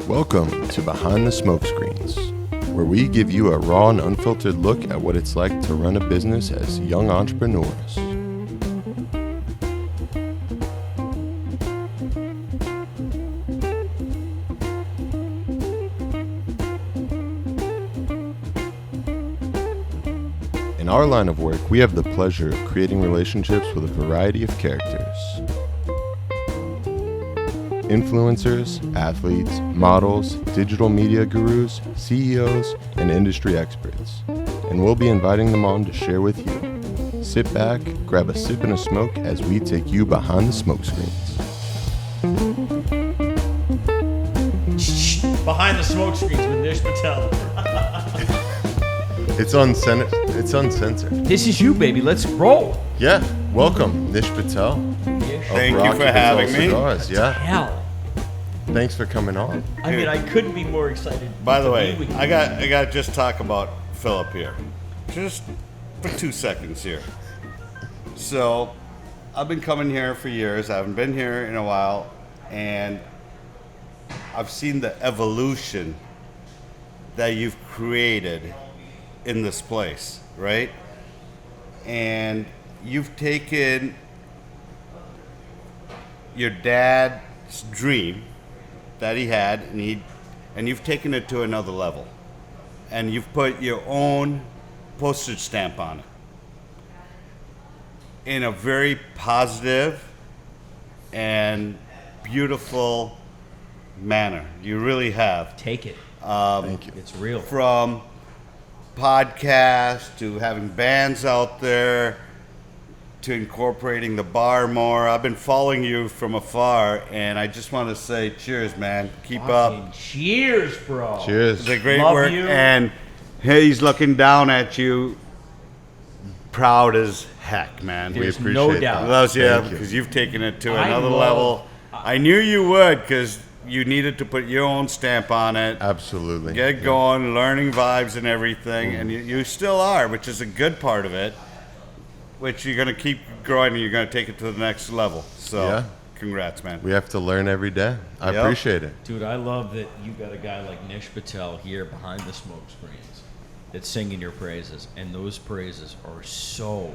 Welcome to Behind the Smokescreens, where we give you a raw and unfiltered look at what it's like to run a business as young entrepreneurs. In our line of work, we have the pleasure of creating relationships with a variety of characters. Influencers, athletes, models, digital media gurus, CEOs, and industry experts. And we'll be inviting them on to share with you. Sit back, grab a sip and a smoke as we take you behind the smoke screens. Behind the smoke screens with Nish Patel. It's uncensored. This is you, baby. Let's roll. Yeah, welcome, Nish Patel. Thank you for having me. Cigars. Yeah, Hell. thanks for coming on. I mean, I couldn't be more excited. By the to way, be with you. I got to just talk about Philip here, just for 2 seconds here. So, I've been coming here for years. I haven't been here in a while, and I've seen the evolution that you've created in this place, right? And you've taken your dad's dream that he had, and you've taken it to another level, and you've put your own postage stamp on it in a very positive and beautiful manner. You really have. Take it. Thank you. It's real. From podcasts to having bands out there to incorporating the bar more. I've been following you from afar, and I just want to say cheers, man. Keep up Cheers, bro. Cheers. the great Love work. you. And he's looking down at you, proud as heck, man. We There's appreciate no doubt. that. Loves you Thank you. because you've taken it to I another love- level. I knew you would because you needed to put your own stamp on it. Absolutely. Get going, learning vibes and everything, and you still are, which is a good part of it, which you're going to keep growing and you're going to take it to the next level. So, Yeah. congrats, man. We have to learn every day. I Yep. appreciate it. Dude, I love that you got a guy like Nish Patel here behind the smoke screens that's singing your praises, and those praises are so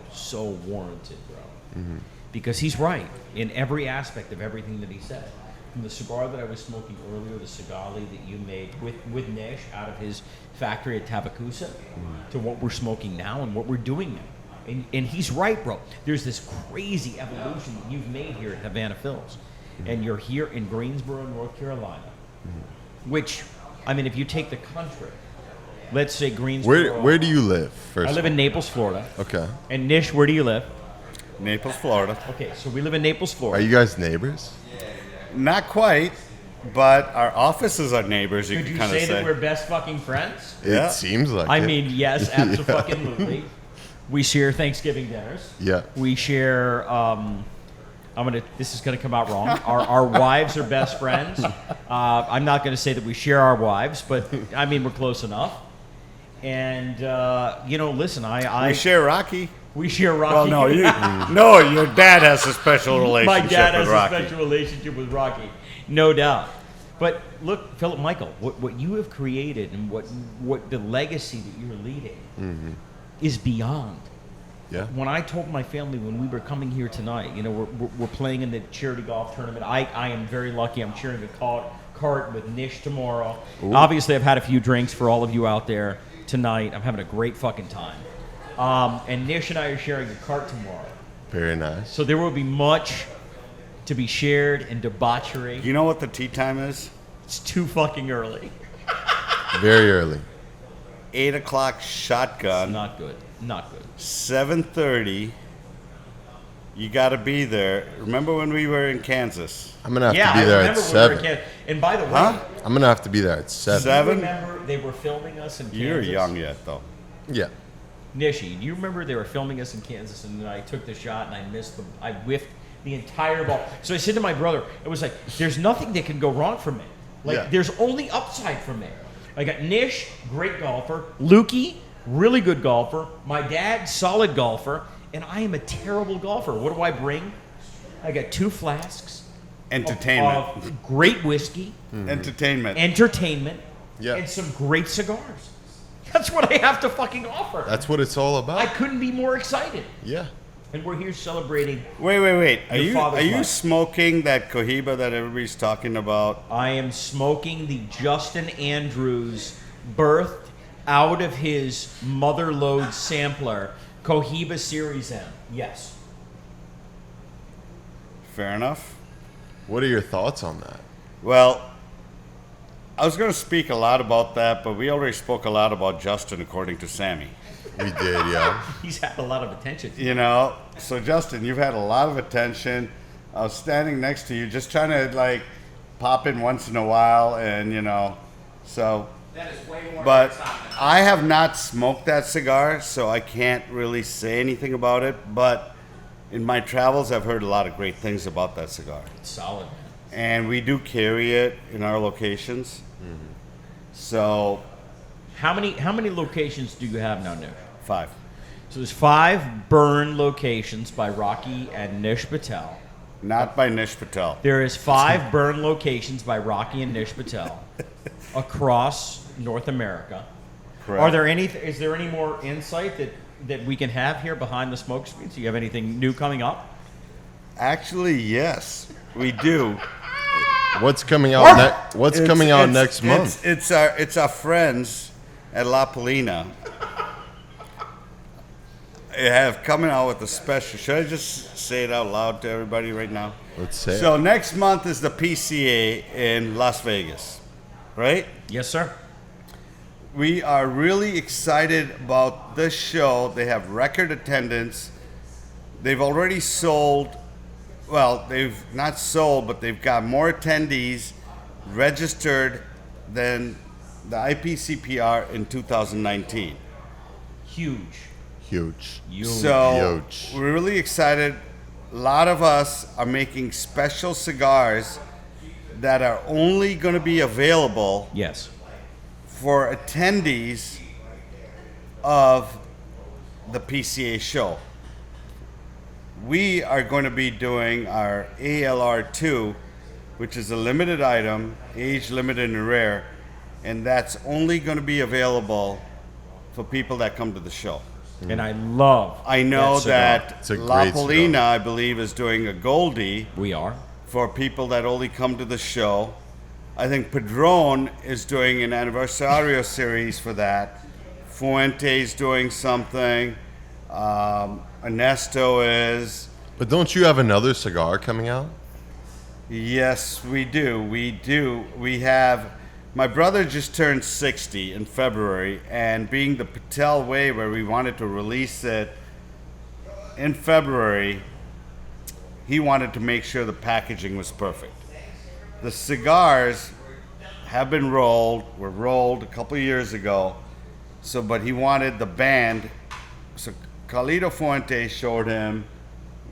warranted, bro. Because he's right in every aspect of everything that he said. From the cigar that I was smoking earlier, the Cigali that you made with Nish out of his factory at Tabacusa, to what we're smoking now and what we're doing now. And he's right, bro. There's this crazy evolution that you've made here at Havana Phil's. And you're here in Greensboro, North Carolina. Which, I mean, if you take the country, let's say Greensboro. Where do you live first? I live in Naples, Florida. Okay. And Nish, where do you live? Naples, Florida. Okay, so we live in Naples, Are Florida. you guys neighbors? Not quite, but our offices are neighbors, you Could could you kind of say say. that we're best fucking friends? Yeah. It seems like I it. mean, yes, absolutely. We share Thanksgiving dinners. Yeah. We share. This is gonna come out wrong. Our wives are best friends. I'm not gonna say that we share our wives, but I mean we're close enough. And listen, We share Rocky. we share Well, Rocky. no, your dad has a special relationship My dad has with Rocky. a special relationship with Rocky, no doubt. But look, Philip Michael, what you have created and what the legacy that you're leading is beyond. Yeah. When I told my family when we were coming here tonight, we're playing in the charity golf tournament. I am very lucky. I'm cheering a cart with Nish tomorrow. Ooh. Obviously, I've had a few drinks for all of you out there tonight. I'm having a great fucking time. And Nish and I are sharing a cart tomorrow. Very nice. So there will be much to be shared and debauchery. You know what the tea time is? It's too fucking early. Very early. 8 o'clock shotgun. Not good. Not good. 7:30. You got to be there. Remember when we were in Kansas? I'm gonna have Yeah, to be I there remember at when we were 7. in Canada. And by the way, Huh? I'm gonna have to be there at 7. do you 7? remember they were filming us in Kansas? You're young yet, though. Yeah. Nishi, do you remember they were filming us in Kansas and then I took the shot and I whiffed the entire ball. So I said to my brother, it was like, there's nothing that can go wrong for me. Like, Yeah. there's only upside for me. I got Nish, great golfer. Lukey, really good golfer. My dad, solid golfer. And I am a terrible golfer. What do I bring? I got 2 flasks Entertainment. of great whiskey, Entertainment. entertainment, Yeah. and some great cigars. That's what I have to fucking offer. That's what it's all about. I couldn't be more excited. Yeah. And we're here celebrating. Wait. Are Your you father's life. smoking that Cohiba that everybody's talking about? I am smoking the Justin Andrews, birthed out of his mother load sampler, Cohiba Series M. Yes. Fair enough. What are your thoughts on that? Well, I was going to speak a lot about that, but we already spoke a lot about Justin, according to Sammy. We did, yeah. He's had a lot of attention. You know, so Justin, you've had a lot of attention. I was standing next to you, just trying to like pop in once in a while, and so. That is way more But I have not smoked that cigar, so I can't really say anything about it. But in my travels, I've heard a lot of great things about that cigar, It's solid, man. and we do carry it in our locations. So How many locations do you have now, Nish? 5. So there's 5 burn locations by Rocky and Nish Patel. Not by Nish Patel. There is 5 burn locations by Rocky and Nish Patel across North America. Correct. Is there any more insight that we can have here behind the smoke screens? Do you have anything new coming up? Actually, yes, we do. What's coming out next month? It's our friends at La Palina. They have coming out with a special. Should I just say it out loud to everybody right now? Let's say So it. next month is the PCA in Las Vegas, right? Yes, sir. We are really excited about this show. They have record attendance. They've already sold. Well, they've not sold, but they've got more attendees registered than the IPCPR in 2019. Huge. Huge. So Huge. we're really excited. A lot of us are making special cigars that are only going to be available Yes. for attendees of the PCA show. We are going to be doing our ALR2, which is a limited item, age limited and rare, and that's only going to be available for people that come to the show. And I love. I know cigar. that It's a La great Polina, cigar. I believe, is doing a Goldie We are. for people that only come to the show. I think Padron is doing an Anniversario series for that. Fuente's doing something. Ernesto is. But don't you have another cigar coming out? Yes, we do. We do. We have. My brother just turned 60 in February, and being the Patel way where we wanted to release it in February, he wanted to make sure the packaging was perfect. The cigars have been rolled, were rolled a couple of years ago, but he wanted the band. So Carlito Fuente showed him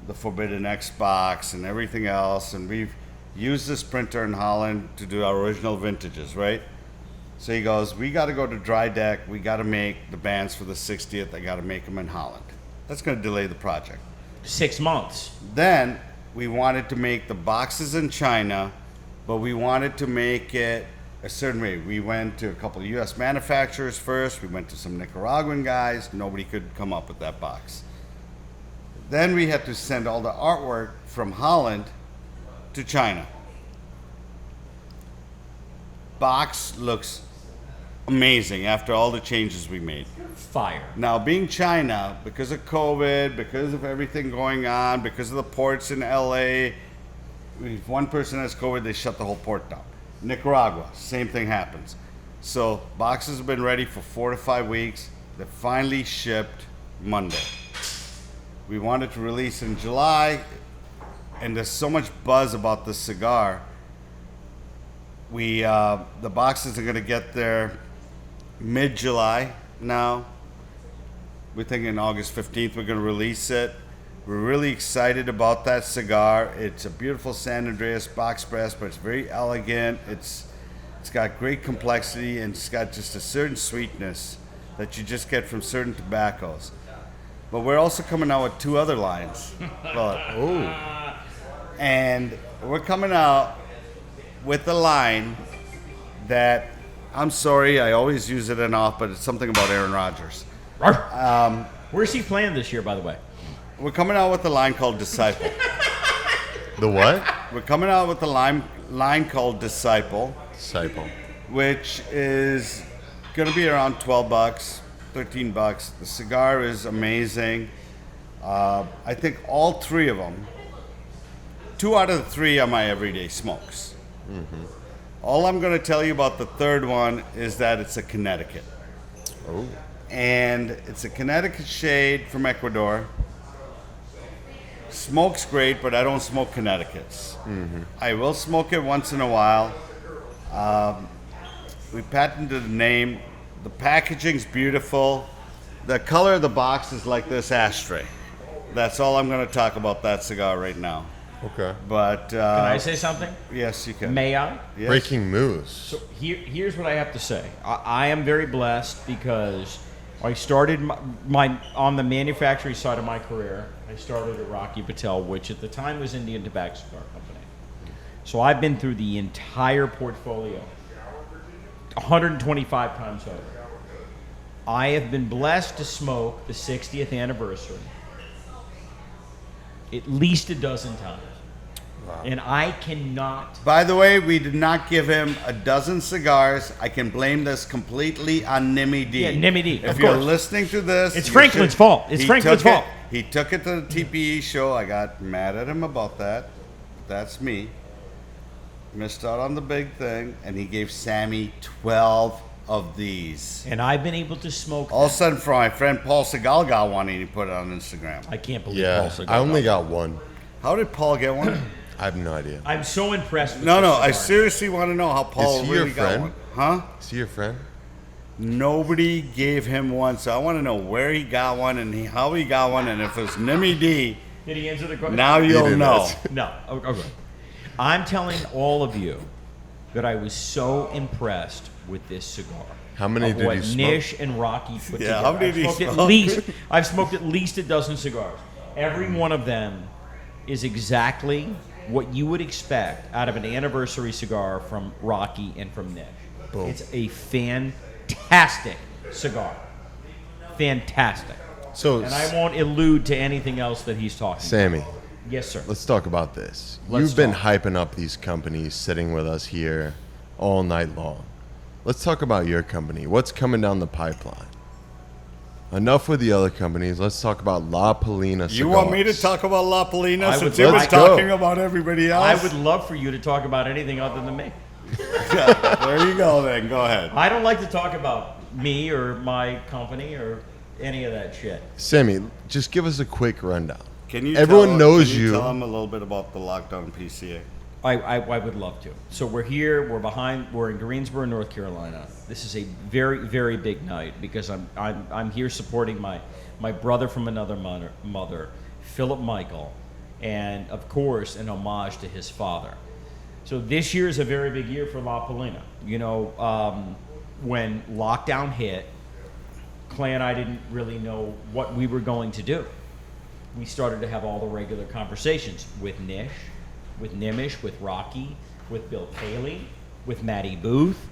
the Forbidden X box and everything else, and we've used this printer in Holland to do our original vintages, right? So he goes, we got to go to Dry Deck, we got to make the bands for the 60th, I got to make them in Holland. That's going to delay the project. 6 months. Then we wanted to make the boxes in China, but we wanted to make it a certain way. We went to a couple of U.S. manufacturers first. We went to some Nicaraguan guys. Nobody could come up with that box. Then we had to send all the artwork from Holland to China. Box looks amazing after all the changes we made. Fire. Now, being China, because of COVID, because of everything going on, because of the ports in LA, if one person has COVID, they shut the whole port down. Nicaragua, same thing happens. So boxes have been ready for 4 to 5 weeks. They finally shipped Monday. We wanted to release in July, and there's so much buzz about this cigar. The boxes are going to get there mid-July now. We're thinking August 15th we're going to release it. We're really excited about that cigar. It's a beautiful San Andreas box press, but it's very elegant. It's got great complexity, and it's got just a certain sweetness that you just get from certain tobaccos. But we're also coming out with 2 other lines. And we're coming out with a line that, I'm sorry, I always use it and off, but it's something about Aaron Rodgers. Where's he playing this year, by the way? We're coming out with a line called Disciple. The what? We're coming out with a line called Disciple, which is going to be around $12, $13. The cigar is amazing. I think all three of them, 2 out of the 3 are my everyday smokes. Mm-hmm. All I'm going to tell you about the third one is that it's a Connecticut. Oh. And it's a Connecticut shade from Ecuador. Smoke's great, but I don't smoke Connecticut's. Mm-hmm. I will smoke it once in a while. We patented the name. The packaging's beautiful. The color of the box is like this ashtray. That's all I'm going to talk about that cigar right now. Okay. But Can I say something? Yes, you can. May I? Yes. Breaking news. So here's what I have to say. I am very blessed because I started my on the manufacturing side of my career. I started at Rocky Patel, which at the time was Indian Tobacco Cigar Company. So I've been through the entire portfolio 125 times over. I have been blessed to smoke the 60th anniversary at least a dozen times. Wow. And I cannot... By the way, we did not give him a dozen cigars. I can blame this completely on Nimmy D. Yeah, Nimmy D, If of you're course. listening to this... It's Franklin's fault. It's Franklin's fault. He took it to the TPE show. I got mad at him about that. That's me. Missed out on the big thing. And he gave Sammy 12 of these. And I've been able to smoke All of a sudden, from my friend Paul Cigars got one and he put it on Instagram. I can't believe Yeah, Paul Cigars I only got one. How did Paul get one? I have no idea. I'm so impressed with No, this I cigar. seriously want to know how Paul Is he really your got friend? one. Huh? Is he your friend? Nobody gave him one, so I want to know where he got one and how he got one, and if it's Nimmy D, Did he answer the question? now you'll did know. that. No. Okay. I'm telling all of you that I was so impressed with this cigar. How many of did what you smoke? Nish and Rocky put Yeah, together. how many did he smoke? I've smoked at least a dozen cigars. Every one of them is exactly what you would expect out of an anniversary cigar from Rocky and from Nish. Boom. It's a fantastic cigar. Fantastic. So, And I won't allude to anything else that he's talking Sammy, about. Yes, sir. let's talk about this. Let's You've been talk. hyping up these companies sitting with us here all night long. Let's talk about your company. What's coming down the pipeline? Enough with the other companies. Let's talk about La Palina Cigars. You want me to talk about La Palina I since would you was like- talking about everybody else? I would love for you to talk about anything other than me. There you go then. Go ahead. I don't like to talk about me or my company or any of that shit. Sammy, just give us a quick rundown. Can you Everyone knows can you you. tell them a little bit about the lockdown PCA? I would love to. So we're here. We're in Greensboro, North Carolina. This is a very, very big night because I'm here supporting my brother from another mother, Philip Michael, and of course an homage to his father. So this year is a very big year for La Palina. You know, when lockdown hit, Clay and I didn't really know what we were going to do. We started to have all the regular conversations with Nish, with Nimish, with Rocky, with Bill Paley, with Matty Booth,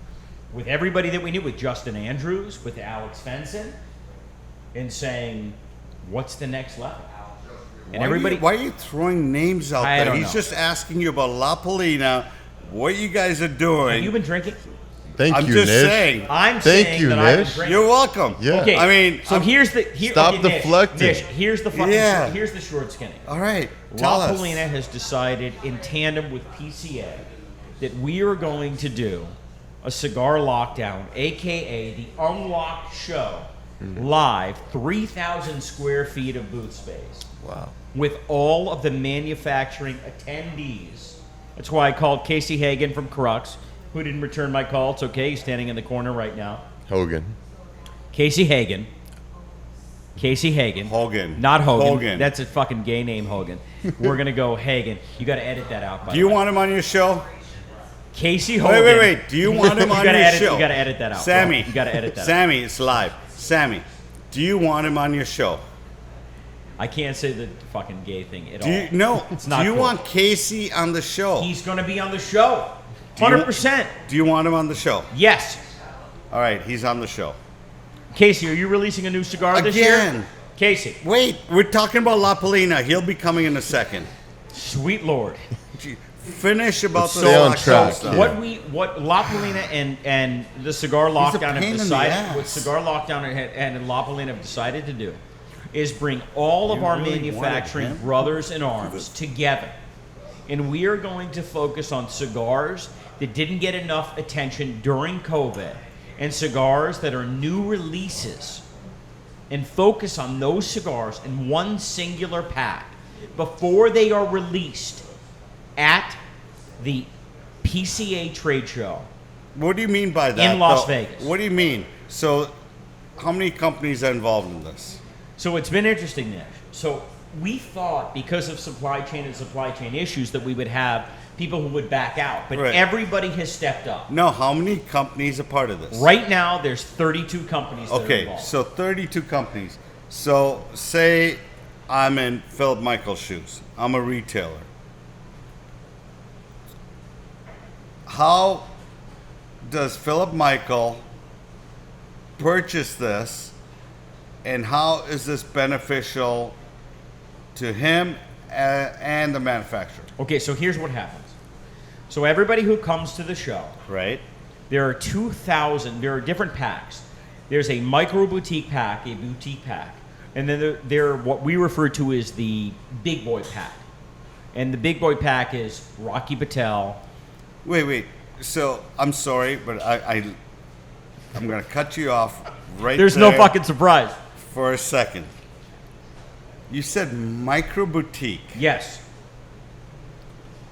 with everybody that we knew, with Justin Andrews, with Alex Fenson, and saying, what's the next level? And Why are you throwing names out I there? don't He's know. just asking you about La Palina, what you guys are doing. Have you been drinking? Thank I'm you, just Nish. saying. I'm Thank saying you, that I've been Nish. drinking. You're welcome. Yeah. Okay, I mean, so here's the Stop Nish, deflecting. Nish, here's the fucking Yeah. here's the short skinny. All right. Tell La us. Palina has decided in tandem with PCA that we are going to do a cigar lockdown, aka the Unlocked Show, live, 3,000 square feet of booth space, Wow. with all of the manufacturing attendees. That's why I called Casey Hagan from Crux, who didn't return my call. It's okay, he's standing in the corner right now. Hogan. Casey Hagan. Hogan. Not Hogan. Hogan. That's a fucking gay name, Hogan. We're going to go Hagan. You got to edit that out, by Do the you way. want him on your show? Casey Hogan. Wait. Do you want him You on gotta your edit- show? you gotta edit that out, Sammy. bro. You gotta edit that out. Sammy, it's live. Sammy, do you want him on your show? I can't say the fucking gay thing at all. Do not you cool. want Casey on the show? He's going to be on the show. 100%. Do you want him on the show? Yes. All right, he's on the show. Casey, are you releasing a new cigar this year? Again. Casey. Wait, we're talking about La Palina. He'll be coming in a second. Sweet Lord. Finish about Let's the stay on Sox track. stuff. Yeah. What La Palina and the cigar lockdown have pain in the decided, ass. what cigar lockdown and La Palina have decided to do, is bring all of our really manufacturing wanted him? brothers in arms together, and we are going to focus on cigars that didn't get enough attention during COVID, and cigars that are new releases, and focus on those cigars in one singular pack before they are released at the PCA trade show. What do you mean by that? In Las though? Vegas. What do you mean? So, how many companies are involved in this? So it's been interesting, Nish. So we thought because of supply chain issues that we would have people who would back out, but Right. everybody has stepped up. No, how many companies are part of this? Right now, there's 32 companies that are Okay, involved. so 32 companies. So, say I'm in Philip Michael's shoes. I'm a retailer. How does Philip Michael purchase this, and how is this beneficial to him and the manufacturer? Okay, so here's what happens. So everybody who comes to the show, Right? there are 2,000, there are different packs. There's a micro boutique pack, a boutique pack, and then there are what we refer to as the big boy pack. And the big boy pack is Rocky Patel. Wait. So I'm sorry, but I'm gonna cut you off right There's there no fucking surprise. for a second. You said micro boutique Yes.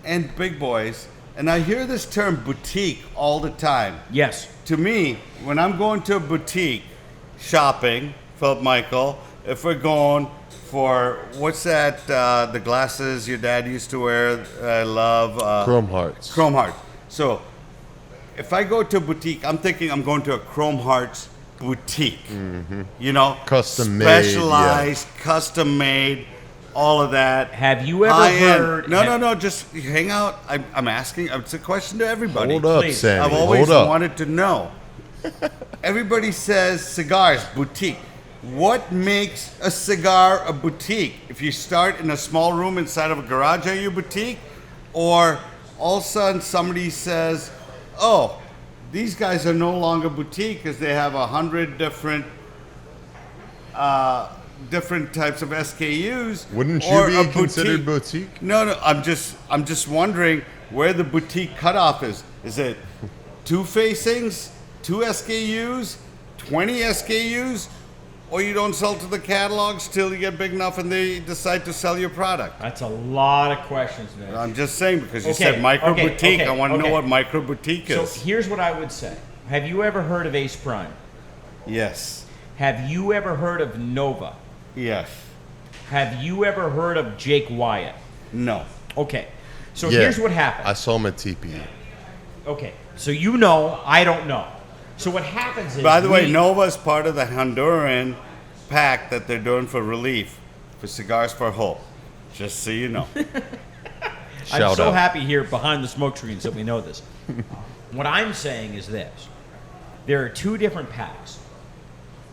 and big boys, and I hear this term boutique all the time. Yes. To me, when I'm going to a boutique shopping, Philip Michael, if we're going for what's that? The glasses your dad used to wear. I love Chrome Hearts. Chrome Heart. So, if I go to a boutique, I'm thinking I'm going to a Chrome Hearts boutique. You know, Custom made, specialized, custom made, all of that. Have you ever High-end. heard? No. Just hang out. I'm asking. It's a question to everybody. Hold up, Please. Sammy. I've always Hold up. wanted to know. Everybody says cigars, boutique. What makes a cigar a boutique? If you start in a small room inside of a garage, are you a boutique? Or all of a sudden somebody says, oh, these guys are no longer boutique because they have 100 different types of SKUs. Wouldn't or you a be considered boutique? No. I'm just wondering where the boutique cutoff is. Is it 2 facings, 2 SKUs, 20 SKUs, or you don't sell to the catalogs till you get big enough and they decide to sell your product? That's a lot of questions, man. I'm just saying because you Okay, said micro okay, boutique. okay, I want to okay. know what micro boutique So is. here's what I would say. Have you ever heard of Ace Prime? Yes. Have you ever heard of Nova? Yes. Have you ever heard of Jake Wyatt? No. Okay. So Yeah. here's what I happened. saw him at TPE. Okay. So you know, I don't know. So what happens is By the way, Nova is part of the Honduran pack that they're doing for relief for Cigars for Hope. Just so you know. I'm Shout so out. happy here behind the smoke screens that we know this. What I'm saying is this. There are 2 different packs.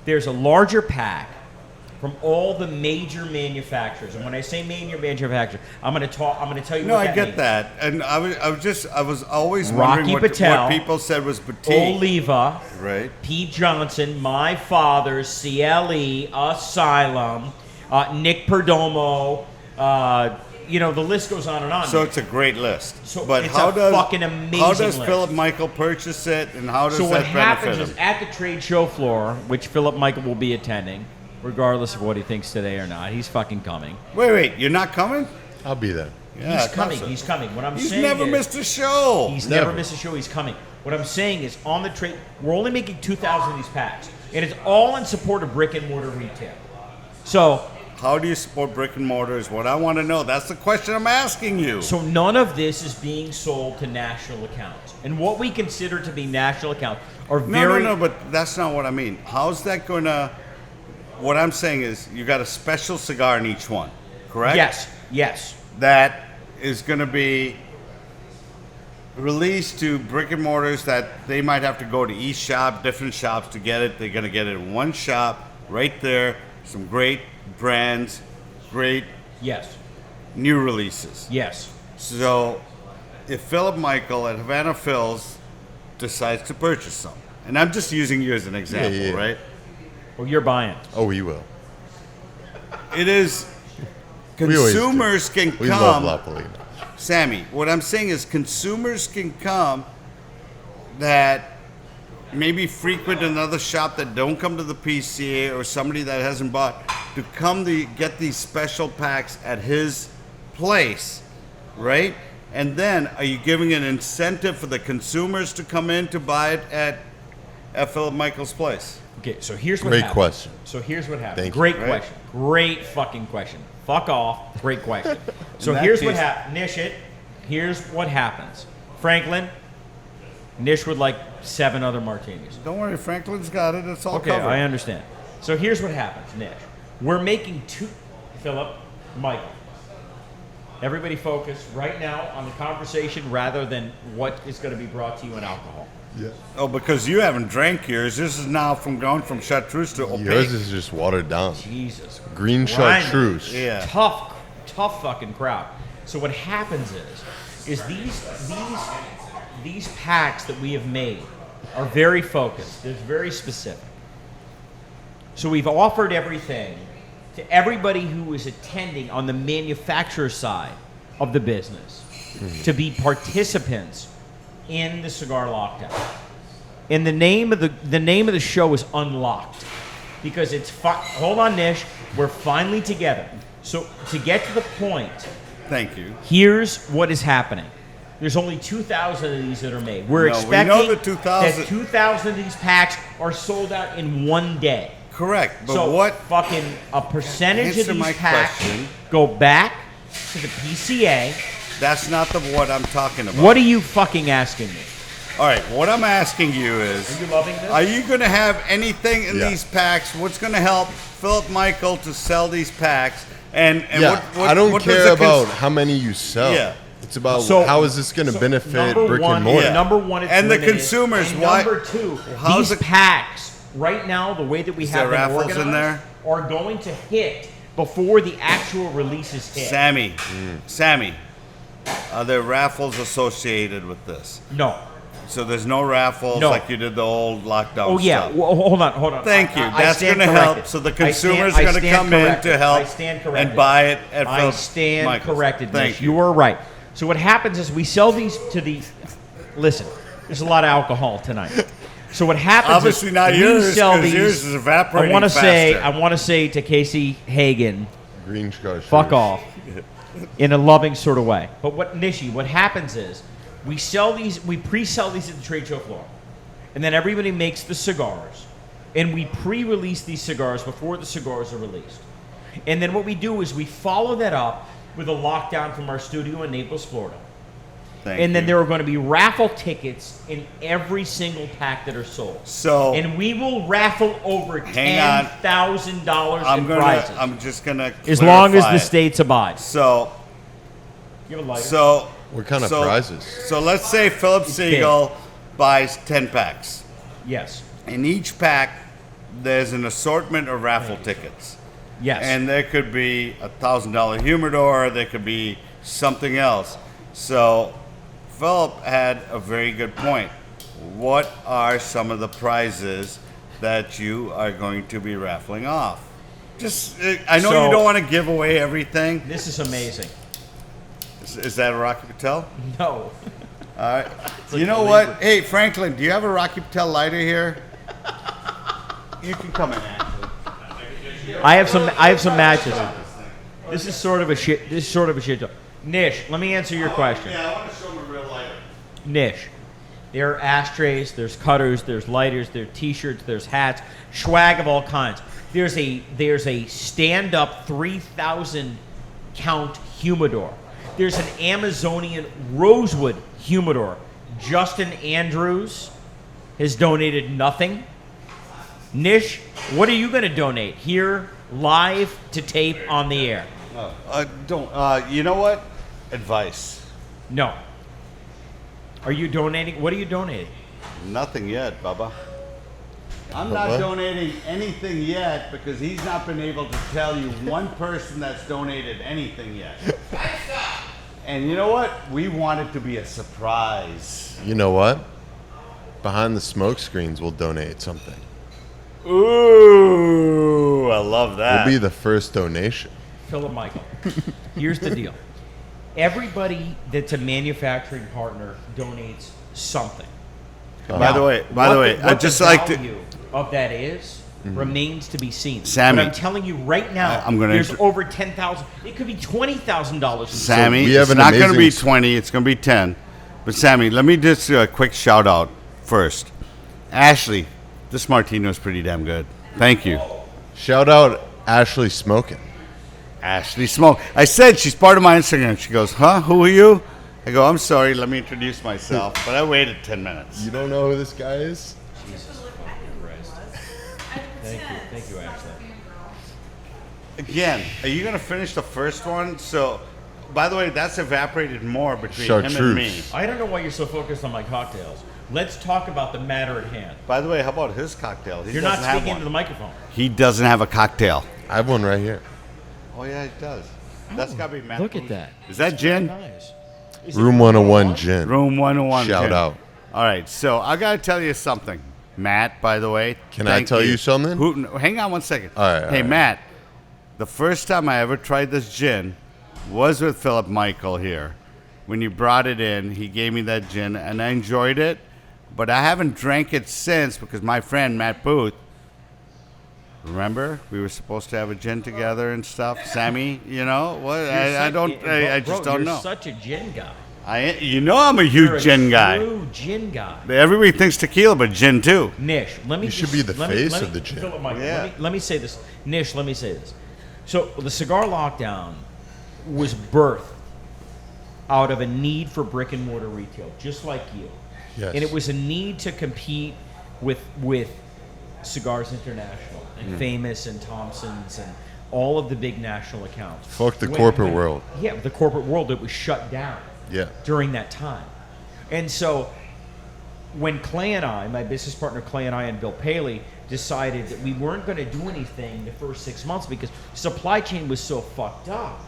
There's a larger pack from all the major manufacturers. And when I say major manufacturers, I'm going to tell you No, what I that get means. that, and I was always Rocky wondering Patel, what people said was boutique, Oliva, right? Pete Johnson, My Father's, CLE, Asylum, Nick Perdomo, the list goes on and on. So it's a great list. So but it's how a does fucking amazing how does list. Philip Michael purchase it, and how does So what that happens benefit is him? at the trade show floor, which Philip Michael will be attending, regardless of what he thinks today or not, he's fucking coming. Wait, you're not coming? I'll be there. Yeah, He's I coming. thought so. He's coming. What I'm He's saying never is, missed a show. He's never Never. missed a show. He's coming. What I'm saying is, on the trade, we're only making 2,000 of these packs, and it's all in support of brick and mortar retail. So How do you support brick and mortar is what I want to know. That's the question I'm asking you. So none of this is being sold to national accounts. And what we consider to be national accounts are very... No, but that's not what I mean. How's that going to what I'm saying is you got a special cigar in each one, correct? Yes. That is going to be released to brick and mortars that they might have to go to each shop, different shops to get it. They're going to get it in one shop right there. Some great brands, great Yes. new releases. Yes. So if Philip Michael at Havana Phil's decides to purchase some, and I'm just using you as an example, Yeah. right? Well, you're buying. Oh, we will. It is We always do. consumers can We love come. La Palina. Sammy, what I'm saying is consumers can come that maybe frequent another shop that don't come to the PCA or somebody that hasn't bought to come to get these special packs at his place, right? And then are you giving an incentive for the consumers to come in to buy it at Philip Michael's place? Okay, so here's what Great happened. question. So here's what happened. Thank you. Great Right. question. Great fucking question. Fuck off. Great question. So In that here's what case- happens. Nish it. Here's what happens. Franklin, Nish would like 7 other martinis. Don't worry, Franklin's got it. It's all Okay, covered. I understand. So here's what happens, Nish. We're making 2, Philip, Michael. Everybody focus right now on the conversation rather than what is going to be brought to you in alcohol. Yeah. Oh, because you haven't drank yours. This is now from going from chartreuse to opaque. Yours is just watered down. Jesus. Green Grinding. chartreuse. Yeah. Tough fucking crowd. So what happens is these packs that we have made are very focused. They're very specific. So we've offered everything to everybody who is attending on the manufacturer side of the business to be participants in the cigar lockdown. And the name of the show is Unlocked because it's hold on, Nish. We're finally together. So to get to the point, Thank you. here's what is happening. There's only 2,000 of these that are made. We're No, we expecting know the 2,000 that 2,000 of these packs are sold out in one day. Correct. But So what? fucking a percentage Answer of my these packs question. go back to the PCA. That's not what I'm talking about. What are you fucking asking me? All right. What I'm asking you is, Are you loving this? are you going to have anything in Yeah. these packs? What's going to help Philip Michael to sell these packs? And Yeah, what, I don't what does care the about how many you sell. Yeah. It's about So- how is this going to so benefit number brick one, and mortar. Yeah. Number one, it's And the limited. consumers, And why- Number two, how's these it- packs right now, the way that we Is have there them raffles in organized, are going to hit before the actual releases hit. Sammy, Sammy, are there raffles associated with this? No. So there's no raffles No. like you did the old lockdown Oh yeah. stuff. Well, hold on. Thank you. I That's stand going to help. corrected. So the I stand- consumers I are going to stand come in corrected. to help I stand corrected. and buy it at I Philip stand Michael's. corrected. Thank Nish. you. You are right. So what happens is we sell these to the. Listen, there's a lot of alcohol tonight. So what happens Obviously is not we yours, sell 'cause these. yours is evaporating I want to say. faster. I want to say to Casey Hagen, Green chartreuse. fuck off, in a loving sort of way. But what happens is we sell these. We pre-sell these at the trade show floor, and then everybody makes the cigars, and we pre-release these cigars before the cigars are released. And then what we do is we follow that up with a lockdown from our studio in Naples, Florida. Thank And then you. there are going to be raffle tickets in every single pack that are sold. So And we will raffle over Hang on. $10,000 I'm in gonna. prizes. I'm just gonna. As long as clarify the it. states abide. So Give a lighter. so. What kind of so- prizes? So let's say Philip Siegel buys 10 packs. Yes. In each pack, there's an assortment of raffle tickets. Yes. And there could be a $1,000 humidor. There could be something else. So Philip had a very good point. What are some of the prizes that you are going to be raffling off? Just, I know So- you don't want to give away everything. This is amazing. Is that a Rocky Patel? No. All right. like You know the what? labor. Hey, Franklin, do you have a Rocky Patel lighter here? You can come in. Actually. I have some matches. This is sort of a shit. This is sort of a shit show. Nish, let me answer your question. Yeah, I want to show him a real lighter. Nish, there are ashtrays, there's cutters, there's lighters, there's t-shirts, there's hats, swag of all kinds. There's a stand-up 3,000 count humidor. There's an Amazonian rosewood humidor. Justin Andrews has donated nothing. Nish, what are you going to donate here, live to tape on the air? You know what? Advice. No. Are you donating? What are you donating? Nothing yet, Bubba. I'm not donating anything yet because he's not been able to tell you one person that's donated anything yet. And you know what? We want it to be a surprise. You know what? Behind the Smokescreens, we'll donate something. Ooh, I love that. We'll be the first donation. Philip Michael. Here's the deal. Everybody that's a manufacturing partner donates something. By the way, I just like to. Value of that is remains to be seen. Sammy, but I'm telling you right now, there's over $10,000. It could be $20,000. Sammy, we have it's not going to be 20. It's going to be 10. But Sammy, let me just do a quick shout out first. Ashley, this martini was pretty damn good. Thank you. Shout out Ashley Smoking. Ashley Smoke. I said she's part of my Instagram. She goes, huh? Who are you? I go, I'm sorry. Let me introduce myself. But I waited 10 minutes. You don't know who this guy is? Thank you, Ashley. Again, are you going to finish the first one? So, by the way, that's evaporated more between him and me. I don't know why you're so focused on my cocktails. Let's talk about the matter at hand. By the way, how about his cocktail? You're not speaking into the microphone. He doesn't have a cocktail. I have one right here. Oh, yeah, he does. That's got to be Matt. Look at that. Is that gin? Nice. Room 101 gin. Room 101 Shout gin. out. All right, so I got to tell you something. Matt, by the way. Can I tell you something? Hang on one second. All right. Hey, Matt, the first time I ever tried this gin was with Philip Michael here. When you brought it in, he gave me that gin, and I enjoyed it. But I haven't drank it since because my friend, Matt Booth, remember? We were supposed to have a gin together and stuff. Sammy, you know? What? I just don't know. You're such a gin guy. I'm a huge gin guy. True gin guy. Everybody thinks tequila, but gin too. Nish, let me. You should be the face of the gin. Philip Michael, Yeah. let me say this. Nish, let me say this. So the cigar lockdown was birthed out of a need for brick and mortar retail, just like you. Yes. And it was a need to compete with Cigars International and Famous and Thompson's and all of the big national accounts. Fuck the corporate world. Yeah, the corporate world that was shut down. Yeah. During that time. And so when Clay and I, my business partner Clay and I and Bill Paley, decided that we weren't going to do anything the first 6 months because supply chain was so fucked up.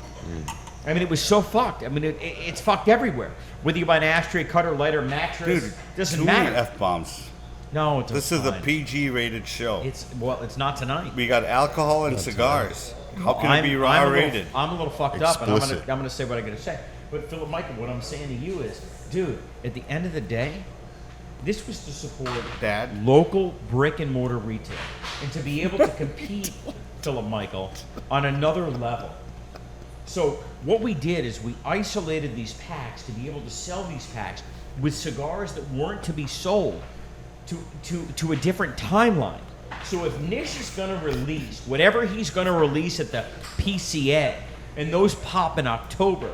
I mean, it was so fucked. I mean, it's fucked everywhere. Whether you buy an ashtray, cutter, lighter, mattress, doesn't matter. F-bombs. No, it's This is a PG-rated show. It's not tonight. We got alcohol and cigars. How can it be R-rated? I'm a little fucked up, and Explicit. I'm gonna say what I gotta say. But Philip Michael, what I'm saying to you is, dude, at the end of the day, this was to support Dad? local brick and mortar retail, and to be able to compete, Philip Michael, on another level. So what we did is we isolated these packs to be able to sell these packs with cigars that weren't to be sold to a different timeline. So if Nish is going to release whatever he's going to release at the PCA, and those pop in October,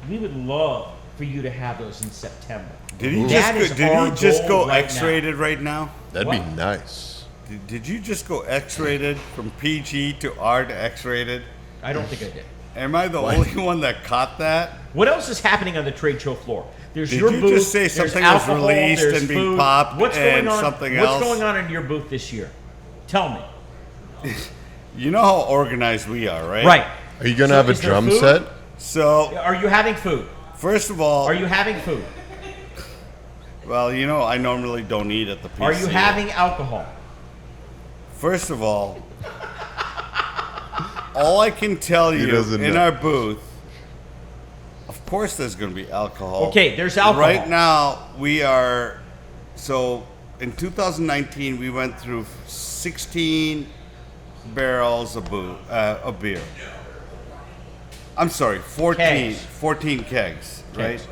we would love for you to have those in September. Did he That just is go our goal right X-rated right now? That'd What? be nice. Did you just go X-rated from PG to R to X-rated? I don't think I did. Am I the only one that caught that? What else is happening on the trade show floor? There's Did your you booth. just say there's something was alcohol, released there's and being food. popped What's and going on? something What's else? going on in your booth this year? Tell me. You know how organized we are, right? Right. Are you going to have a is there drum food? set? So, Are you having food? first of all, Are you having food? well, you know, I normally don't eat at the PCA. Are you having alcohol? First of all I can tell you doesn't in know. our booth, of course there's going to be alcohol. Okay, there's alcohol. Right now, we are, so in 2019, we went through 16 barrels of beer. I'm sorry, 14 Kegs. 14 kegs, right? Kegs.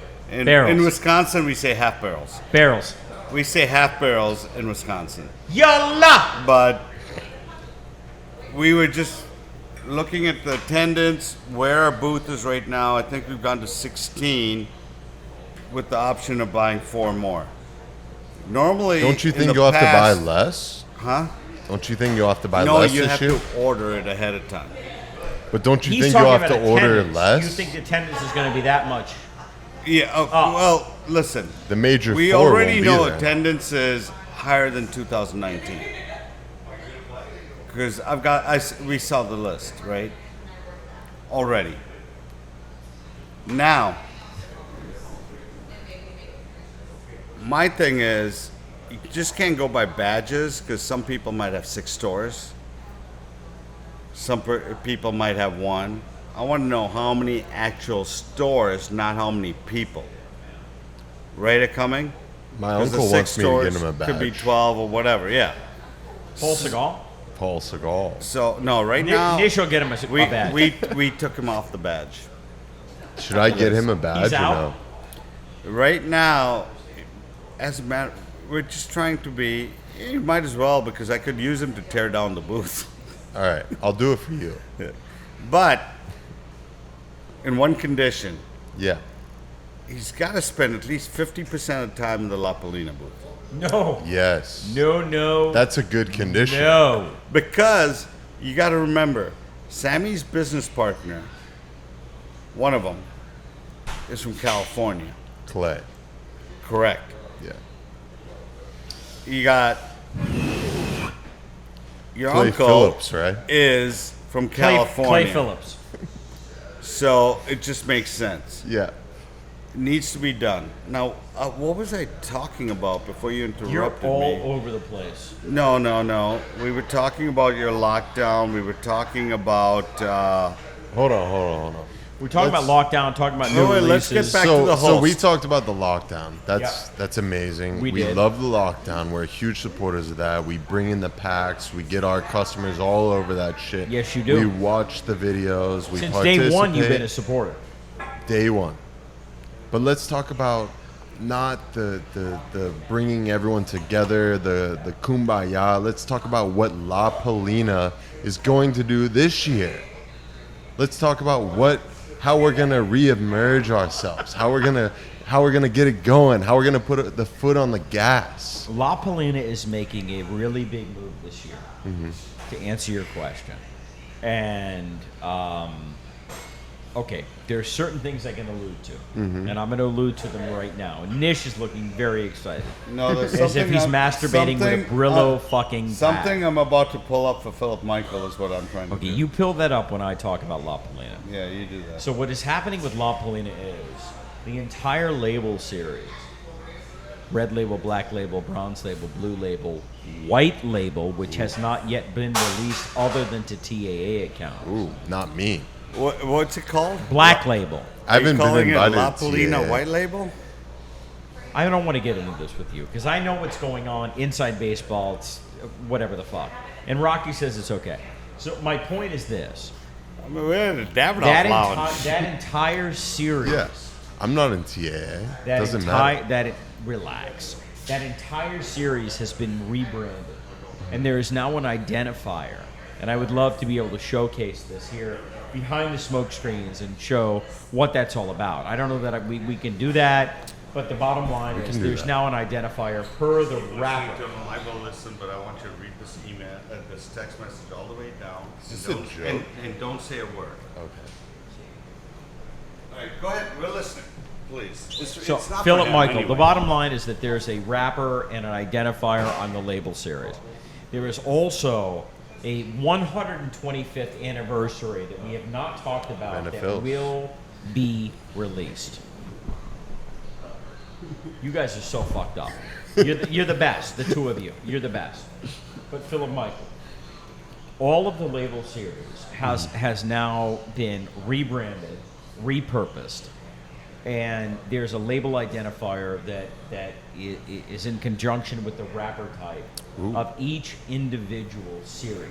Barrels. In Wisconsin, we say half barrels. Barrels. We say half barrels in Wisconsin. Yalla! But we were just looking at the attendance, where our booth is right now. I think we've gone to 16 with the option of buying 4 more. Normally, Don't you in think the you'll have to buy past- less? Huh? Don't you think you'll have to buy No, less you this have year? to order it ahead of time. But don't you He's think you'll talking have to about order attendance. less? You think the attendance is going to be that much? Yeah. Oh. Well, listen. The major We four already won't know be there. attendance is higher than 2019 because we saw the list, right? Already. Now, my thing is, you just can't go by badges because some people might have 6 stores. Some people might have 1. I want to know how many actual stores, not how many people. Right at coming? My 'Cause the uncle 6 wants me to get stores him a badge. Could be 12 or whatever, yeah. Paul Cigar? Paul Cigars. So, no, right now, Nish will get him a badge. we took him off the badge. Should I get him a badge He's or out? no? Right now, as a matter, we're just trying to be, you might as well because I could use him to tear down the booth. All right, I'll do it for you. But, in one condition, Yeah. he's got to spend at least 50% of the time in the La Palina booth. No. Yes. No. That's a good condition. No. Because you got to remember, Sammy's business partner, one of them, is from California. Clay. Correct. Yeah. You got your Clay uncle Phillips, right? is from California. Clay Phillips. So it just makes sense. Yeah. It needs to be done. Now, what was I talking about before you You're interrupted all me? over the place. No. We were talking about your lockdown. We were talking about. Hold on. We're talking Let's- about lockdown, talking about new Wait, let's releases. get back to the So host. we talked about the lockdown. Yeah. That's amazing. We did. love the lockdown. We're huge supporters of that. We bring in the packs. We get our customers all over that shit. Yes, you do. We watch the videos. We Since participate. day one, you've been a supporter. Day one. But let's talk about not the bringing everyone together, the kumbaya. Let's talk about what La Palina is going to do this year. Let's talk about how we're gonna reemerge ourselves, how we're gonna get it going, how we're gonna put the foot on the gas. La Palina is making a really big move this year, to answer your question. And, okay, there's certain things I can allude to. And I'm going to allude to them right now. And Nish is looking very excited. No, there's As if something he's I'm- masturbating with a something- Brillo fucking Something pack. I'm about to pull up for Philip Michael is what I'm trying to Okay, do. you pill that up when I talk about La Palina. Yeah, you do that. So what is happening with La Palina is the entire label series, red label, black label, bronze label, blue label, white label, which has not yet been released other than to TAA accounts. Ooh, not me. What's it called? Black label. I haven't been calling it invited La to Palina TAA. White Label? I don't want to get into this with you because I know what's going on inside baseball. It's whatever the fuck. And Rocky says it's okay. So my point is this: I mean, we're at a Davidoff that, lounge. that entire series, Yes. I'm not in TAA. that Doesn't matter. relax. That entire series has been rebranded, and there is now an identifier. And I would love to be able to showcase this here behind the smoke screens and show what that's all about. I don't know that we can do that, but the bottom line is can do there's that. now an identifier per the wrapper. I will listen, but I want you to read this email, this text message all the way down. Is this a joke? And don't say a word. Okay. All right, go ahead. We're listening, please. So, Philip Michael, the bottom line is that there's a wrapper and an identifier on the label series. There is also a 125th anniversary that we have not talked about Havana that Phil. will be released. You guys are so fucked up. You're the best, the two of you. You're the best. But Philip Michael, all of the label series has now been rebranded, repurposed, and there's a label identifier that is in conjunction with the wrapper type of each individual series.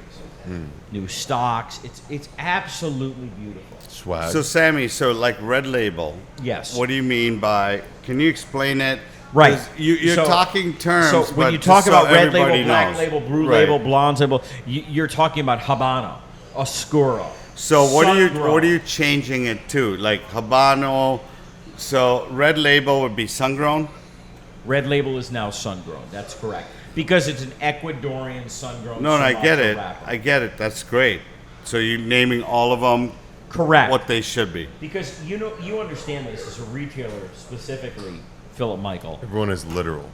New stocks. It's absolutely beautiful. Swag. So, Sammy, like Red Label. Yes. What do you mean by? Can you explain it? Right. 'Cause You're So- talking terms. So when but you just talk so about red label, everybody black knows. label, blue Right. label, blonde label, you're talking about Habano, Oscuro. So what Sun-Grown. are you changing it to? Like Habano. So Red Label would be sun grown. Red label is now sun grown. That's correct. Because it's an Ecuadorian sun-grown. No, I get it. Wrapper. I get it. That's great. So you're naming all of them Correct. what they should be. Because you understand this as a retailer, specifically, Philip Michael. Everyone is literal.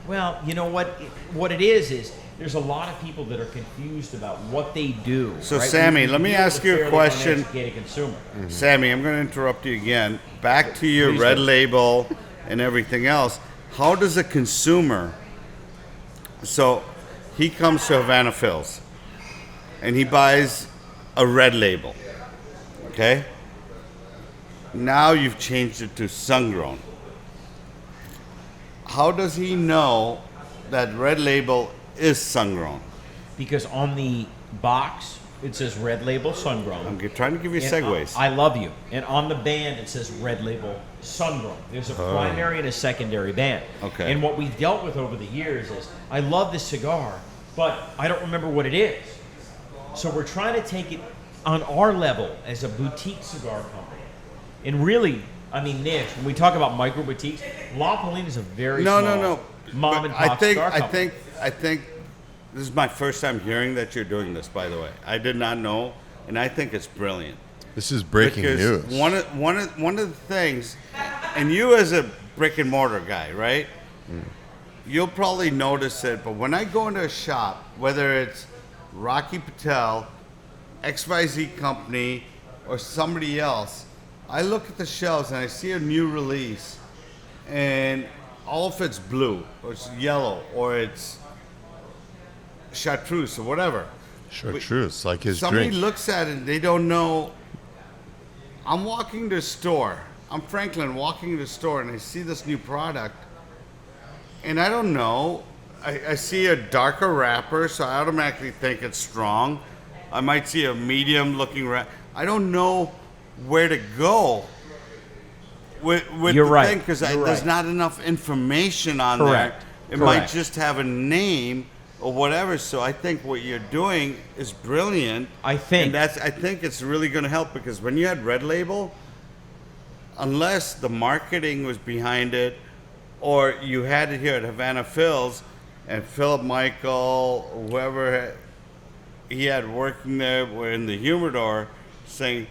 Well, you know what it is there's a lot of people that are confused about what they do. So, right? Sammy, let me deal ask with you a fairly question. uneducated consumer. Sammy, I'm going to interrupt you again. Back to your Please red do. label and everything else. How does a consumer... So he comes to Havana Phil's and he buys a red label. Okay? Now you've changed it to sun-grown. How does he know that red label is sun-grown? Because on the box, it says red label sun-grown. I'm trying to give you And segues. I love you. And on the band, it says red label sun-grown. There's a primary and a secondary band. Okay. And what we've dealt with over the years is, I love this cigar, but I don't remember what it is. So we're trying to take it on our level as a boutique cigar company. And really, I mean, Nish, when we talk about micro boutiques, La Palina is a very small mom But and pop cigar company. I think this is my first time hearing that you're doing this. By the way, I did not know, and I think it's brilliant. This is breaking Because news. one of the things, and you as a brick and mortar guy, right? You'll probably notice it, but when I go into a shop, whether it's Rocky Patel, XYZ Company, or somebody else, I look at the shelves and I see a new release, and all of it's blue, or it's yellow, or it's chartreuse, or whatever. Chartreuse, like his Somebody drink. looks at it and they don't know. I'm walking to the store. I'm Franklin walking to the store and I see this new product. And I don't know. I see a darker wrapper, so I automatically think it's strong. I might see a medium looking wrapper. I don't know where to go with You're the right. thing because You're there's right. not enough information on Correct. there. It might Correct. just have a name or whatever. So I think what you're doing is brilliant. I think. And I think it's really going to help because when you had Red Label, unless the marketing was behind it or you had it here at Havana Phil's and Philip Michael, whoever he had working there were in the humidor saying,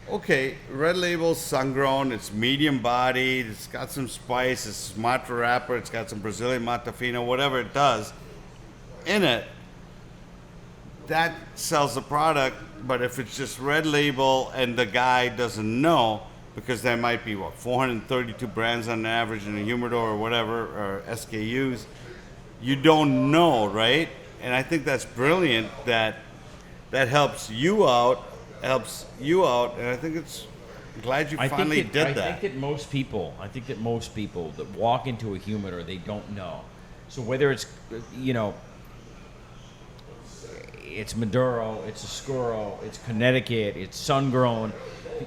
okay, Red Label's sun-grown, it's medium-bodied, it's got some spice, it's a Sumatra wrapper, it's got some Brazilian Matafina, whatever it does in it, that sells the product. But if it's just Red Label and the guy doesn't know, because there might be, 432 brands on average in a humidor or whatever, or SKUs, you don't know, right? And I think that's brilliant that helps you out, and I think it's glad you finally did that. I think that most people that walk into a humidor, they don't know. So whether it's, it's Maduro, it's Oscuro, it's Connecticut, it's sun-grown,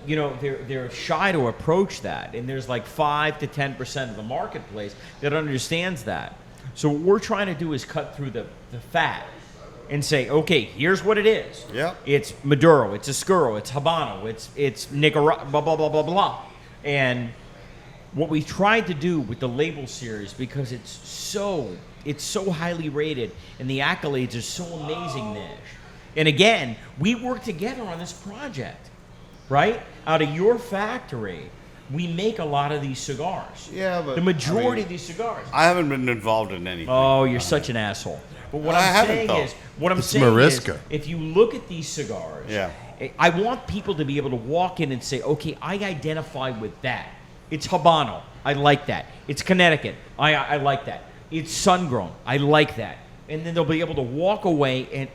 they're shy to approach that. And there's like 5 to 10% of the marketplace that understands that. So what we're trying to do is cut through the fat and say, okay, here's what it is. Yeah. It's Maduro, it's Oscuro, it's Habano, it's Nicaragua, blah, blah, blah, blah, blah. And what we tried to do with the label series, because it's so highly rated and the accolades are so amazing, Nish. And again, we worked together on this project, right? Out of your factory, we make a lot of these cigars. Yeah, but the majority of these cigars. I haven't been involved in anything. Oh, you're such an asshole. But what I I'm haven't, saying though. is, what I'm It's saying Mariska. is, if you look at these cigars, Yeah. I want people to be able to walk in and say, okay, I identify with that. It's Habano. I like that. It's Connecticut. I like that. It's sun-grown. I like that. And then they'll be able to walk away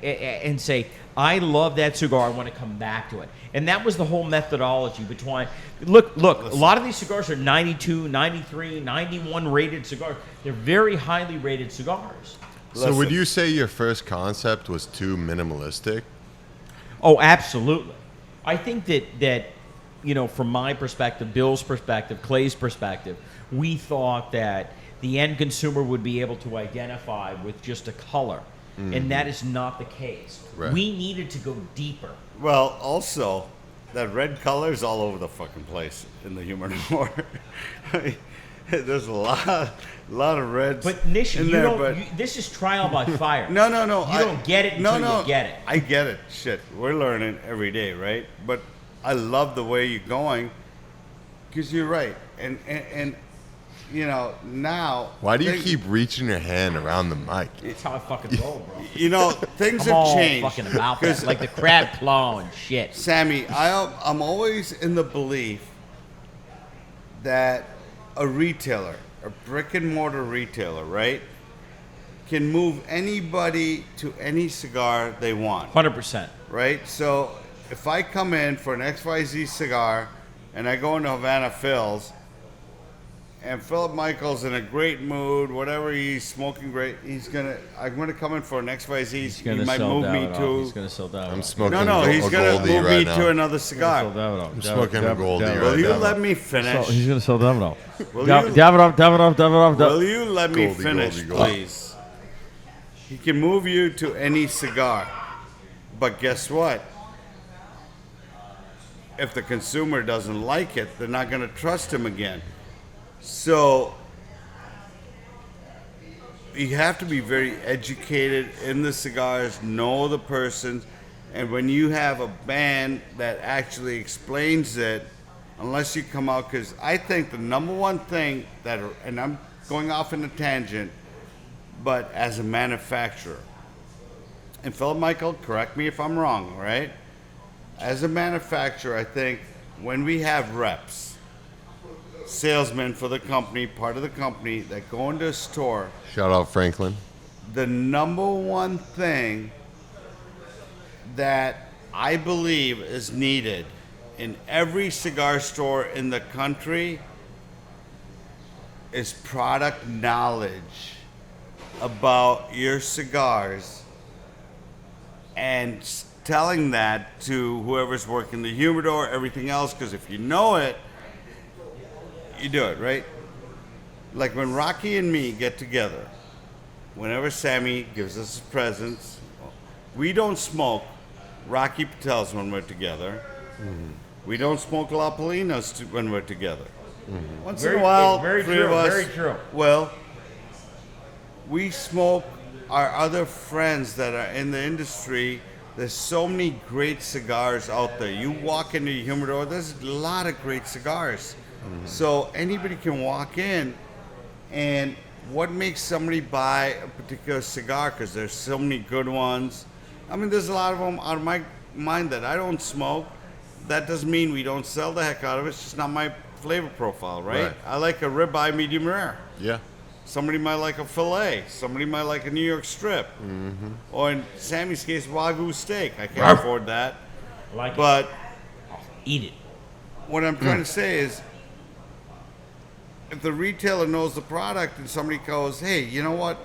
and say, I love that cigar. I want to come back to it. And that was the whole methodology between... Look, a lot of these cigars are 92, 93, 91 rated cigars. They're very highly rated cigars. So would you say your first concept was too minimalistic? Oh, absolutely. I think that from my perspective, Bill's perspective, Clay's perspective, we thought that the end consumer would be able to identify with just a color. And that is not the case. Right. We needed to go deeper. Well, also, that red color is all over the fucking place in the humidor. There's a lot of reds. But Nish, in you there, don't. but This is trial by fire. no. You don't get it until you get it. I get it. Shit, we're learning every day, right? But I love the way you're going, because you're right, and you know now. Why do you keep reaching your hand around the mic? That's how I fucking roll, bro. You know things I'm have all changed. fucking about that, like the crab claw and shit. Sammy, I'm always in the belief that a retailer, a brick and mortar retailer, right, can move anybody to any cigar they want, 100%. right? So if I come in for an XYZ cigar and I go into Havana Phil's and Philip Michael's in a great mood, whatever he's smoking great, I'm gonna come in for an XYZ. He might move me to. He's gonna sell that. I'm smoking He's a gonna Goldie move right me now. to another cigar. I'm smoking a Goldie Will right you now. let me finish? He's gonna sell Davidoff. Will Davidoff. Will you let me Goldie, finish, Goldie, Goldie. please? He can move you to any cigar, but guess what? If the consumer doesn't like it, they're not going to trust him again. So you have to be very educated in the cigars, know the person, and when you have a band that actually explains it, unless you come out, because I think the number one thing that, and I'm going off in a tangent, but as a manufacturer, and Philip Michael, correct me if I'm wrong, right? As a manufacturer, I think when we have reps, salesmen for the company, part of the company, that go into a store, Shout out Franklin. the number one thing that I believe is needed in every cigar store in the country is product knowledge about your cigars and telling that to whoever's working the humidor, everything else, because if you know it, you do it, right? Like when Rocky and me get together, whenever Sammy gives us his presents, we don't smoke Rocky Patels when we're together. Mm-hmm. We don't smoke La Palinas when we're together. Mm-hmm. Once in a while, very three true, of us. very true. Well, we smoke our other friends that are in the industry. There's so many great cigars out there. You walk into the humidor, there's a lot of great cigars. Mm-hmm. So anybody can walk in, and what makes somebody buy a particular cigar? Because there's so many good ones. I mean, there's a lot of them out of my mind that I don't smoke. That doesn't mean we don't sell the heck out of it. It's just not my flavor profile, right? I like a ribeye medium rare. Yeah. Somebody might like a fillet. Somebody might like a New York strip. Mm-hmm. Or in Sammy's case, Wagyu steak. I can't afford that. Like but eat it. What I'm trying to say is, if the retailer knows the product and somebody goes, hey, you know what?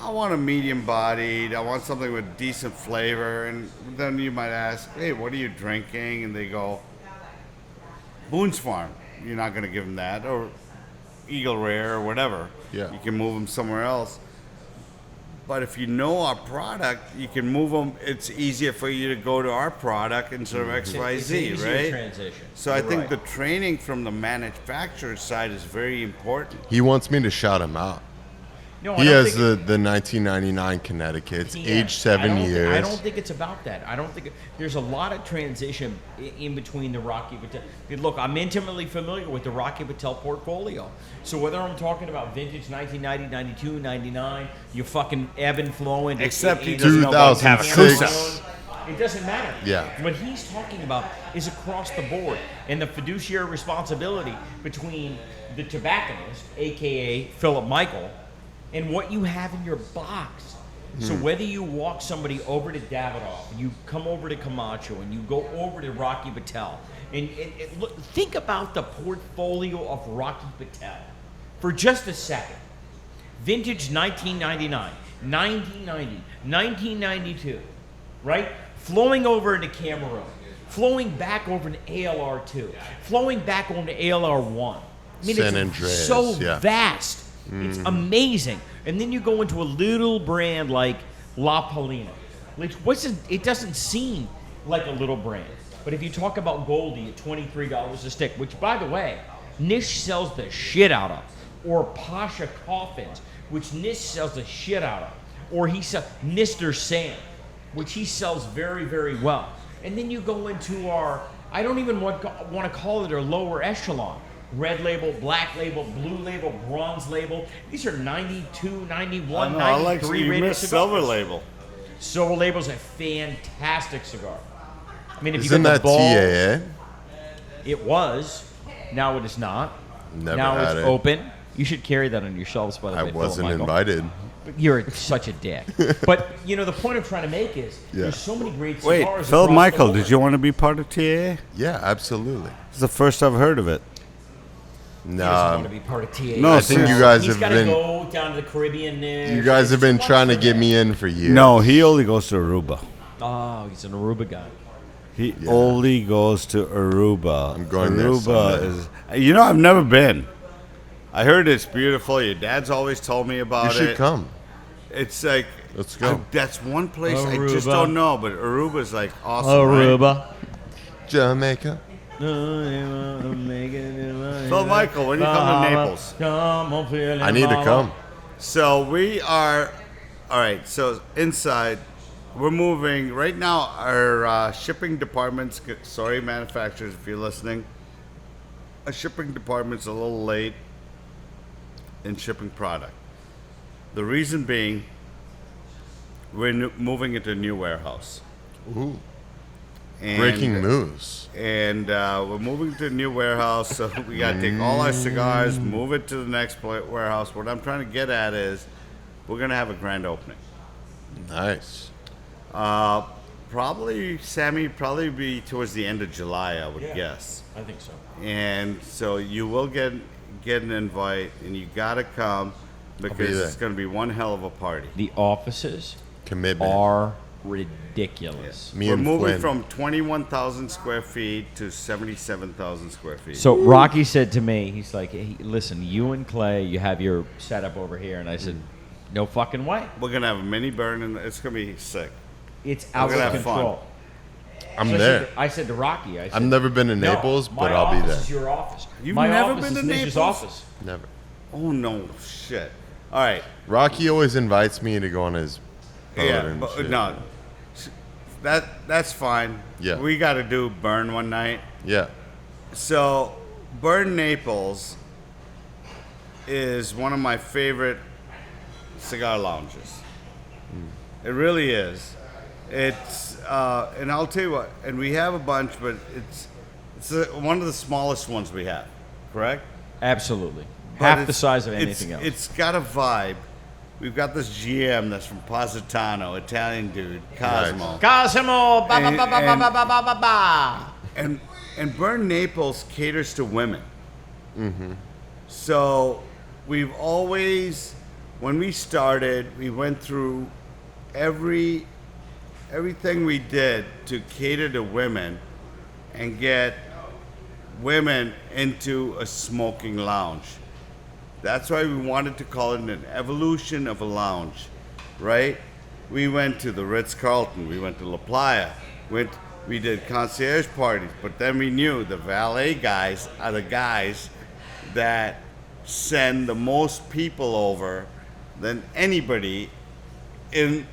I want a medium bodied. I want something with decent flavor. And then you might ask, hey, what are you drinking? And they go, Boone's Farm. You're not going to give them that. Or Eagle Rare or whatever. Yeah. You can move them somewhere else. But if you know our product, you can move them. It's easier for you to go to our product instead of XYZ, it's an easier right? transition. So I You're think right. the training from the manufacturer side is very important. He wants me to shout him out. No, He has the 1999 Connecticut. It's aged 7 years. I don't think it's about that. I don't think there's a lot of transition in between the Rocky Patel. Look, I'm intimately familiar with the Rocky Patel portfolio. So whether I'm talking about vintage 1990, 92, 99, you fucking ebb and flow into Except he doesn't know about 2006. It doesn't matter. Yeah. What he's talking about is across the board and the fiduciary responsibility between the tobacconist, aka Philip Michael, and what you have in your box. So whether you walk somebody over to Davidoff, and you come over to Camacho, and you go over to Rocky Patel, and look, think about the portfolio of Rocky Patel for just a second. Vintage 1999, 1990, 1992, right? Flowing over into Cameroon, flowing back over into ALR2, flowing back over to ALR1. I mean, San it's Andreas, so yeah. vast. It's amazing. And then you go into a little brand like La Palina. It doesn't seem like a little brand. But if you talk about Goldie at $23 a stick, which, by the way, Nish sells the shit out of. or Pasha Coffins, which Nish sells the shit out of, or he sells Mr. Sam, which he sells very, very well. And then you go into our, I don't even want to call it our lower echelon. Red label, black label, blue label, bronze label. These are 92, 91, 93 rated cigars. Silver label. Silver label's a fantastic cigar. I mean, if Isn't you that ball, TAA? It was. Now it is not. Never now had it's it. open. You should carry that on your shelves, by the way. I wasn't invited. But you're such a dick. But, you know, the point I'm trying to make is there's so many great Wait, cigars. Phil across Michael, the board. did you want to be part of TAA? Yeah, absolutely. It's the first I've heard of it. He doesn't want to be part of TA. No, I think you guys He's have got to been. go down to the Caribbean. You guys have been trying to get me in for years. No, he only goes to Aruba. Oh, he's an Aruba guy. He only goes to Aruba. I'm going there Aruba someday. is. You know, I've never been. I heard it's beautiful. Your dad's always told me You about it. should come. It's like Let's go. that's one place I Aruba. just don't know, but Aruba's like awesome. Right? Aruba. Jamaica. Phil Michael, when you come to Naples? I need to come. So we are, all right. So inside, we're moving right now. Our shipping departments. Sorry, manufacturers, if you're listening. Our shipping department's a little late in shipping product. The reason being, we're moving into a new warehouse. Ooh. And, Breaking news. And we're moving to a new warehouse, so we got to take all our cigars, move it to the next warehouse. What I'm trying to get at is we're going to have a grand opening. Nice. Probably be towards the end of July, I would guess. I think so. And so you will get an invite, and you got to come because there. it's going to be one hell of a party. The offices Commitment. are ridiculous. Me We're and moving Flynn. from 21,000 square feet to 77,000 square feet. So Rocky said to me, he's like, hey, listen, you and Clay, you have your setup over here. And I said, no fucking way. We're going to have a mini burn, and it's going to be sick. It's out gonna of have fun. control. I'm So there. I said to Rocky, I said, I've never been to "No, Naples, my but I'll be office there. is your office. You've My never office been is to Nish's Naples? office. Never. Oh, no, shit. All right. Rocky always invites me to go on his boat Yeah, and but shit. no. That's fine. Yeah. We got to do burn one night. Yeah. So, Burn Naples is one of my favorite cigar lounges. It really is. It's and I'll tell you what. And we have a bunch, but it's one of the smallest ones we have. Correct? Absolutely. But Half the it's- size of anything else. It's got a vibe. We've got this GM that's from Positano, Italian dude, Cosmo. Cosimo, ba ba And- ba ba ba ba ba ba ba ba. And Burn Naples caters to women. So we've always, when we started, we went through everything we did to cater to women and get women into a smoking lounge. That's why we wanted to call it an evolution of a lounge, right? We went to the Ritz-Carlton, we went to La Playa, we did concierge parties, but then we knew the valet guys are the guys that send the most people over than anybody in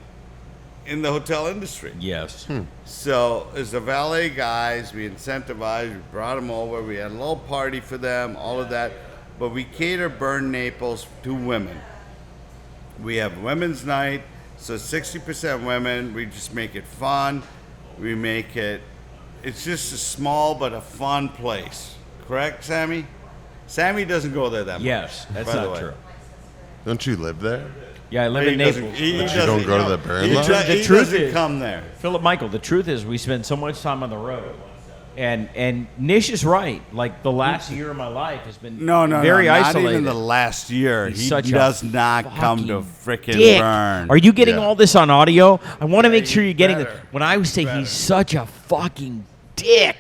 the hotel industry. Yes. So as the valet guys, we incentivized, we brought them over, we had a little party for them, all of that. But we cater Burn Naples to women. We have women's night, so 60% women. We just make it fun. We make it, it's just a small but a fun place. Correct, Sammy? Sammy doesn't go there that much. Yes, that's by the not way. true. Don't you live there? Yeah, I live in Naples. But you don't go to the burn lounge? The He truth doesn't is- come there. Philip Michael, the truth is we spend so much time on the road. And Nish is right. Like the last year of my life has been very not isolated. even the last year. He's He such a does not come to fucking frickin' dick. Burn. Are you getting Yeah. all this on audio? I want to make sure you're getting it. better. When I say he's such a fucking dick,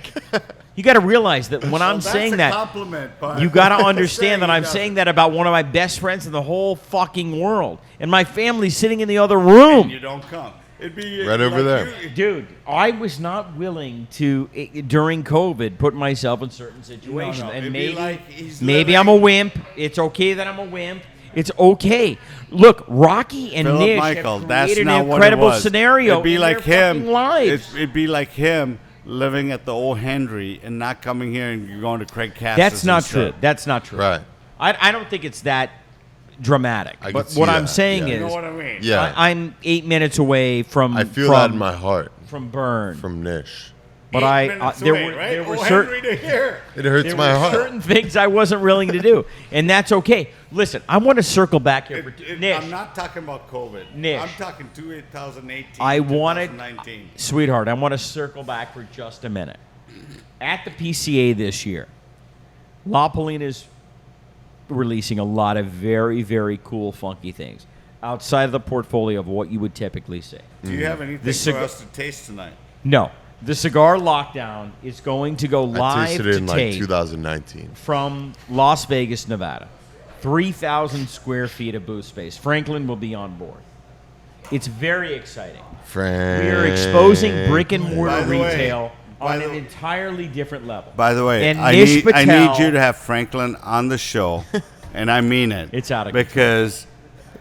you got to realize that when I'm that's saying a that, compliment, bud. you got to understand that I'm Saying saying that about one of my best friends in the whole fucking world, and my family's sitting in the other room. you don't come. It'd be Right over there. Dude, I was not willing to, during COVID, put myself in certain situations. No, and it'd be like he's maybe living- I'm a wimp. It's okay that I'm a wimp. It's okay. Look, Rocky and Philip Nish Michael, have that's created not an what it incredible was. scenario It'd be in like their him. fucking lives. It'd be like him living at the old Henry and not coming here and going to Craig Cass's. That's not instead. true. That's not true. Right. I don't think it's that dramatic. I But could see what I'm that, saying yeah. is, You know what I mean? Yeah. I'm 8 minutes away from. I feel from, that in my heart from burn. from Nish. But 8 minutes there away, were right? there were Old certain. Henry to here. It hurts There my were heart. certain things I wasn't willing to do, and that's okay. Listen, I want to circle back here. Nish, I'm not talking about COVID. Nish. I'm talking 2018. I wanted, 2019. sweetheart, I want to circle back for just a minute. At the PCA this year, La Palina's releasing a lot of very, very cool, funky things outside of the portfolio of what you would typically see. Do you have anything The for cigar- us to taste tonight? No, the Cigar Lockdown is going to go I live tasted it to in like tape 2019. from Las Vegas, Nevada. 3,000 square feet of booth space. Franklin will be on board. It's very exciting. We are exposing brick and By mortar the way- retail by on the- an entirely different level. By the way, And I Nish need Patel- you to have Franklin on the show, and I mean it. It's out of control. because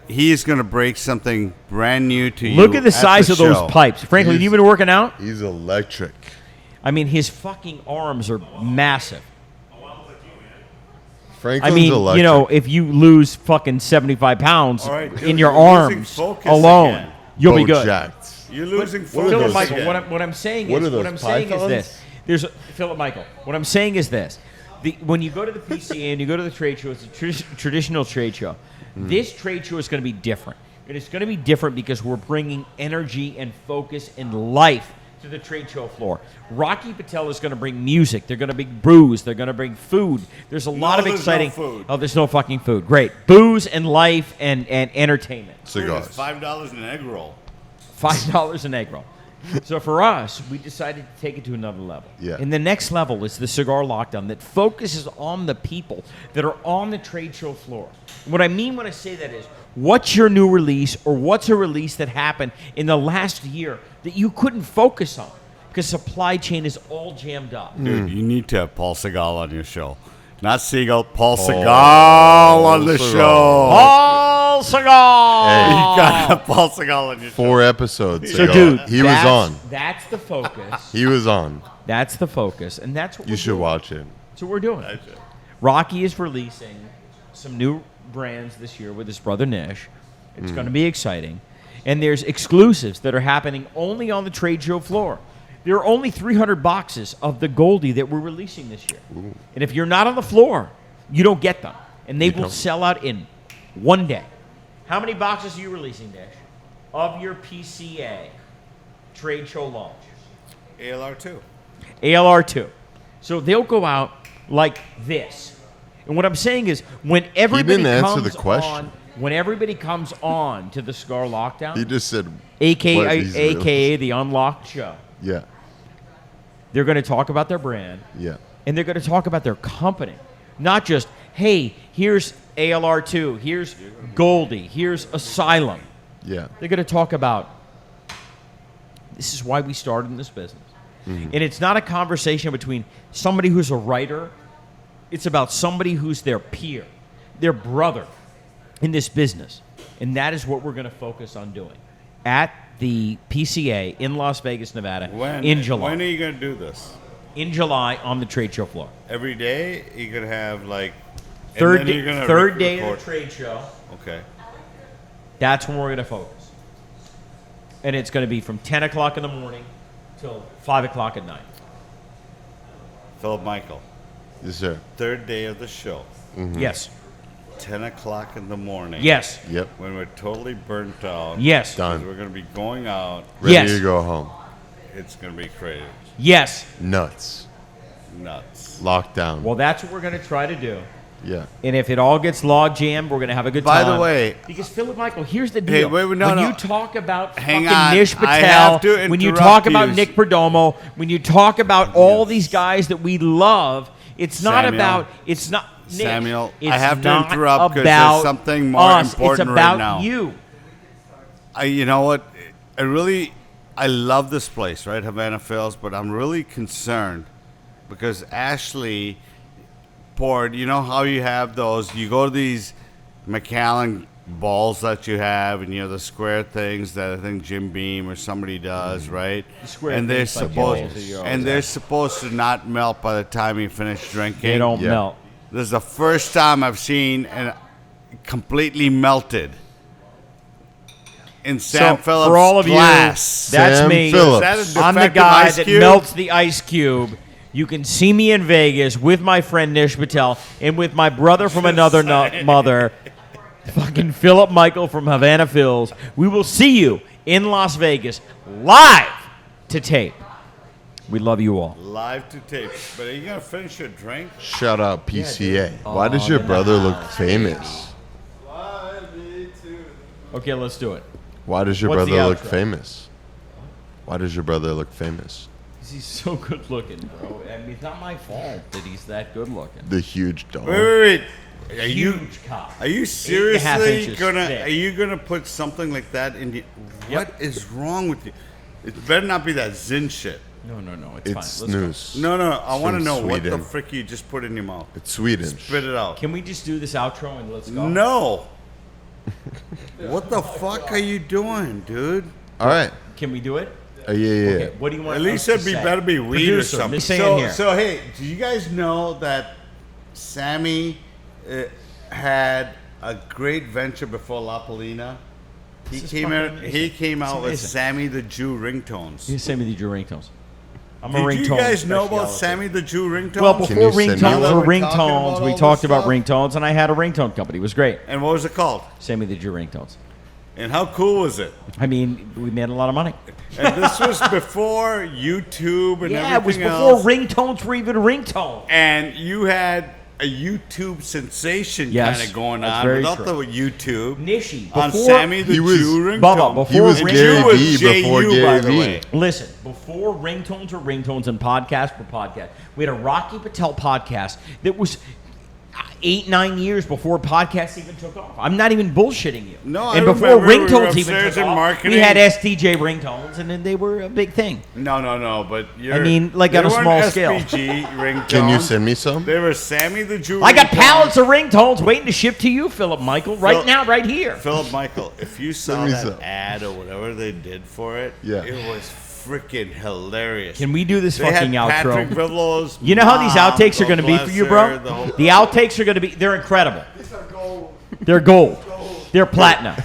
he's going to break something brand new to you. Look at the at size of show. those pipes. Franklin, He's- you been working out? He's electric. I mean, his fucking arms are massive. Franklin's I mean, electric. you know, if you lose fucking 75 pounds All right, in dude, your you're losing arms focus alone, again. you'll be good. Jacked. You're losing what are focus. Philip those- Michael, again. what I'm saying What is are those, what I'm saying is pythons? this. Philip Michael. What I'm saying is this. When you go to the PCA and you go to the trade show, it's a traditional trade show. This trade show is going to be different. And it's going to be different because we're bringing energy and focus and life to the trade show floor. Rocky Patel is going to bring music. They're going to bring booze. They're going to bring food. There's a lot of there's no exciting. food. Oh, there's no fucking food. Great. Booze and life and entertainment. Cigars. It's $5 an egg roll. $5 an egg roll. So for us, we decided to take it to another level. Yeah. And the next level is the Cigar Lockdown that focuses on the people that are on the trade show floor. What I mean when I say that is, what's your new release or what's a release that happened in the last year that you couldn't focus on because supply chain is all jammed up? Dude, you need to have Paul Segal on your show. Not Seagull, Paul Segal on the Segal. show. Paul Cigar! You got to have Paul Segal on your show. 4 episodes So, ago. dude, he was on. That's the focus. He was on. That's the focus, and that's what You we're should doing. watch it. That's what we're doing. Rocky is releasing some new brands this year with his brother Nish. It's going to be exciting. And there's exclusives that are happening only on the trade show floor. There are only 300 boxes of the Goldie that we're releasing this year. And if you're not on the floor, you don't get them. And they will don't. sell out in one day. How many boxes are you releasing, Nish, of your PCA trade show launch? ALR2. ALR2. So they'll go out like this. And what I'm saying is, when everybody didn't answer comes the question. on, when everybody comes on to the Cigar Lockdown, He just said, what AKA, he's AKA the Unlocked Show, yeah, they're going to talk about their brand, yeah. and they're going to talk about their company. Not just, hey, here's ALR2, here's Goldie, here's Asylum. Yeah. They're going to talk about, this is why we started in this business. And it's not a conversation between somebody who's a writer. It's about somebody who's their peer, their brother in this business. And that is what we're going to focus on doing at the PCA in Las Vegas, Nevada in July. When are you going to do this? In July on the trade show floor. Every day? You're going to have like... and Third then day, you're gonna third day of record. the trade show. Okay. That's when we're going to focus. And it's going to be from 10 o'clock in the morning till 5 o'clock at night. Philip Michael. Yes, sir. Third day of the show. Yes. 10 o'clock in the morning. Yes. Yep. When we're totally burnt out. Yes. Done. We're going to be going out. Ready Yes. to go home. It's going to be crazy. Yes. Nuts. Nuts. Lockdown. Well, that's what we're going to try to do. Yeah. And if it all gets log jammed, we're going to have a good By time. the way... Because Philip Michael, here's the Hey, deal. wait, no, when no. you talk about Hang fucking on. Nish I have Patel, to when you interrupt talk about you. Nick Perdomo, when you talk about all these guys that we love, it's not Samuel. about. It's not. Nick, Samuel, it's I have to not interrupt 'cause there's about something more us. important It's right about now. you. You know what? I love this place, right, Havana Phil's, but I'm really concerned because Ashley poured. You know how you have those? You go to these Macallan balls that you have, and the square things that I think Jim Beam or somebody does, right? The square and they're things like supposed they're supposed to not melt by the time you finish drinking. They don't melt. This is the first time I've seen and completely melted in Sam Phillips for all of glass. you, that's Sam me. Phillips. Is that a I'm the defective guy ice that cube? melts the ice cube. You can see me in Vegas with my friend Nish Patel and with my brother from another mother, fucking Philip Michael from Havana Phil's. We will see you in Las Vegas live to tape. We love you all. Live to tape. But are you going to finish your drink? Shout out PCA. Why does your brother look famous? Okay, let's do it. Why does your What's the brother look outro? famous? Why does your brother look famous? He's so good looking, bro. I mean, it's not my fault that he's that good looking. The huge dog. Wait. Are you Huge cock. 8.5 inches thick. gonna put something like that in the? Yep. What is wrong with you? It better not be that Zin shit. No, it's It's fine. Let's go. snooze. No. I want to from know what the Sweden. frick you just put in your mouth. It's Sweden. Spit it out. Can we just do this outro and let's go? No. What the fuck are you doing, dude? All right. Can we do it? Yeah. Okay, what do you want At least us it'd to say? better be weed or Producer, something. Miss Ann here. So hey, do you guys know that Sammy had a great venture before La Palina? He This is came fucking out. amazing. He came out with amazing. Sammy the Jew ringtones. You send me the Jew ringtones. I'm a Did ringtone you guys know about specialist. Sammy the Jew ringtones? Well, Can before you send me ringtones one? were We were talking ringtones, about we all talked this about stuff? ringtones, and I had a ringtone company. It was great. And what was it called? Send me the Jew ringtones. And how cool was it? I mean, we made a lot of money. And this was before YouTube and Yeah, it was everything before else. ringtones were even ringtones. And you had a YouTube sensation Yes, kind of going that's on very without true. the YouTube. Nishi, On before, Sammy the He was- Jew ringtone. Bubba, before He was ring- Gary You was Vee before JU, by Gary the Vee. way. Listen, before ringtones were ringtones and podcasts were podcasts, we had a Rocky Patel podcast that was 8-9 years before podcasts even took off. I'm not even bullshitting you. No, I and before remember we were ringtones even upstairs took in off, marketing. we had STJ ringtones, and then they were a big thing. No, but you're... I mean, like they on a weren't small scale. SPG ringtones. Can you send me some? They were Sammy the Jew I got ringtones. pallets of ringtones waiting to ship to you, Philip Michael, right Phil- now, right here. Philip Michael, if you saw Send me that some. ad or whatever they did for it, Yeah. it was freaking hilarious. Can we do this They fucking had Patrick outro? Vivolo's You know how these mom, outtakes are going to be God for you, bless bro? her, the whole- The outtakes are going to be, they're incredible. They're gold. They're platinum.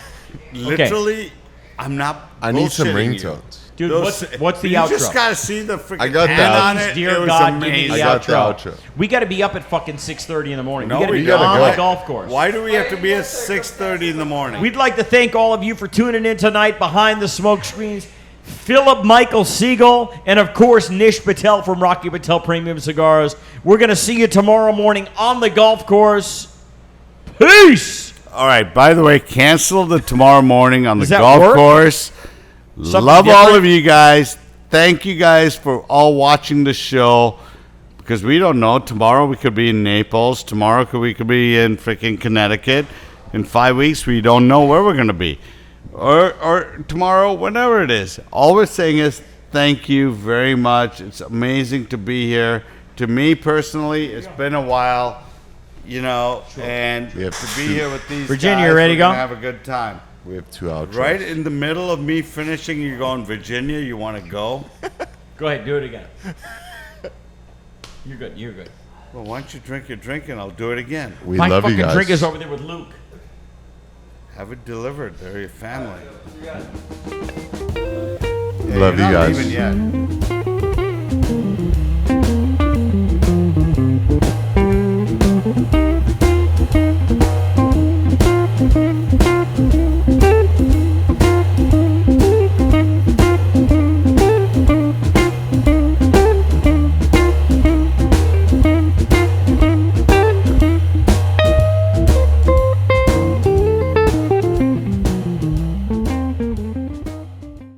Literally, I'm not. I need some bullshitting you. ringtones. Dude, Those- what's the you outro? just gotta see the freaking I got the ad on outro. it. Dear It was God, give me amazing. the I got the outro. outro. We got to be up at fucking 6:30 in the morning. No, we got to we be gotta on go. the golf course. Why do we have to be at 6:30 in the morning? We'd like to thank all of you for tuning in tonight behind the smoke screens. Philip Michael Siegel, and of course Nish Patel from Rocky Patel Premium Cigars. We're going to see you tomorrow morning on the golf course. Peace! All right. By the way, cancel the tomorrow morning on the Does that golf work? course. Something Love all different? of you guys. Thank you guys for all watching the show. Because we don't know. Tomorrow we could be in Naples. Tomorrow we could be in freaking Connecticut. In 5 weeks we don't know where we're going to be. Or tomorrow, whenever it is. All we're saying is thank you very much. It's amazing to be here. To me personally, it's been a while, and We have to be two- here with these Virginia, guys, you ready to we're go? gonna have a good time. We have 2 outros. Right in the middle of me finishing, you're going, Virginia, you want to go? Go ahead, do it again. You're good, you're good. Well, why don't you drink your drink and I'll do it again. We My love you fucking guys. drink is over there with Luke. Have it delivered. They're your family. Love you're you not guys. leaving yet.